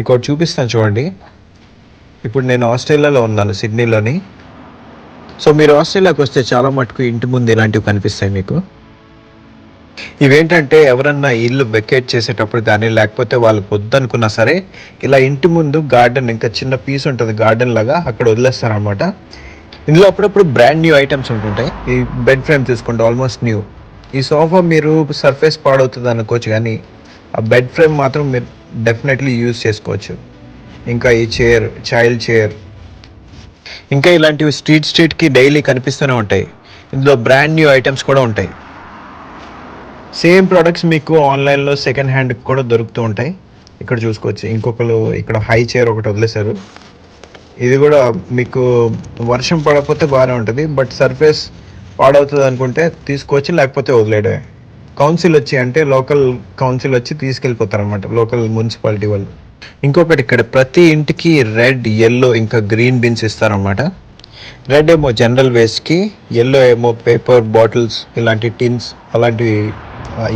మీకు ఒకటి చూపిస్తాను చూడండి. ఇప్పుడు నేను ఆస్ట్రేలియాలో ఉన్నాను, సిడ్నీలోని. సో మీరు ఆస్ట్రేలియాకి వస్తే చాలా మటుకు ఇంటి ముందు ఇలాంటివి కనిపిస్తాయి మీకు. ఇవేంటంటే ఎవరన్నా ఇల్లు వెకేట్ చేసేటప్పుడు కానీ, లేకపోతే వాళ్ళకి వద్దనుకున్నా సరే, ఇలా ఇంటి ముందు గార్డెన్, ఇంకా చిన్న పీస్ ఉంటుంది గార్డెన్ లాగా, అక్కడ వదిలేస్తారనమాట. ఇందులో అప్పుడప్పుడు బ్రాండ్ న్యూ ఐటమ్స్ ఉంటుంటాయి. ఈ బెడ్ ఫ్రేమ్ తీసుకుంటే ఆల్మోస్ట్ న్యూ. ఈ సోఫా మీరు సర్ఫేస్ పాడవుతుంది అనుకోవచ్చు, కానీ ఆ బెడ్ ఫ్రేమ్ మాత్రం మీరు డెఫినెట్లీ యూజ్ చేసుకోవచ్చు. ఇంకా ఈ చైర్, చైల్డ్ చైర్, ఇంకా ఇలాంటివి స్ట్రీట్కి డైలీ కనిపిస్తూనే ఉంటాయి. ఇందులో బ్రాండ్ న్యూ ఐటమ్స్ కూడా ఉంటాయి. సేమ్ ప్రోడక్ట్స్ మీకు ఆన్లైన్లో సెకండ్ హ్యాండ్ కూడా దొరుకుతూ ఉంటాయి. ఇక్కడ చూసుకోవచ్చు. ఇంకొకరు ఇక్కడ హై చైర్ ఒకటి వదిలేశారు. ఇది కూడా మీకు వర్షం పడకపోతే బాగానే ఉంటుంది, బట్ సర్ఫేస్ పాడవుతుంది అనుకుంటే తీసుకోవచ్చు, లేకపోతే వదిలేయడమే. కౌన్సిల్ వచ్చి, అంటే లోకల్ కౌన్సిల్ వచ్చి తీసుకెళ్ళిపోతారు అనమాట, లోకల్ మున్సిపాలిటీ వాళ్ళు. ఇంకొకటి, ఇక్కడ ప్రతి ఇంటికి రెడ్, ఎల్లో, ఇంకా గ్రీన్ బిన్స్ ఇస్తారనమాట. రెడ్ ఏమో జనరల్ వేస్ట్కి, ఎల్లో ఏమో పేపర్ బాటిల్స్, ఇలాంటి టిన్స్ అలాంటివి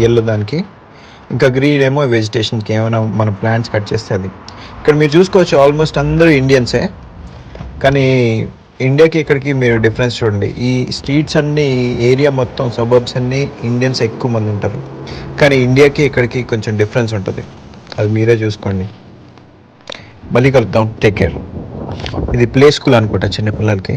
ఎల్లో దానికి, ఇంకా గ్రీన్ ఏమో వెజిటేషన్కి, ఏమైనా మన ప్లాంట్స్ కట్ చేస్తే అది. ఇక్కడ మీరు చూసుకోవచ్చు ఆల్మోస్ట్ అందరూ ఇండియన్సే, కానీ ఇండియాకి ఇక్కడికి మీరు డిఫరెన్స్ చూడండి. ఈ స్ట్రీట్స్ అన్నీ, ఏరియా మొత్తం సబర్బ్స్ అన్నీ ఇండియన్స్ ఎక్కువ మంది ఉంటారు, కానీ ఇండియాకి ఇక్కడికి కొంచెం డిఫరెన్స్ ఉంటుంది. అది మీరే చూసుకోండి. మళ్ళీ కలుద్దాం. Take care. ఇది ప్లే స్కూల్ అనుకుంటా చిన్నపిల్లలకి.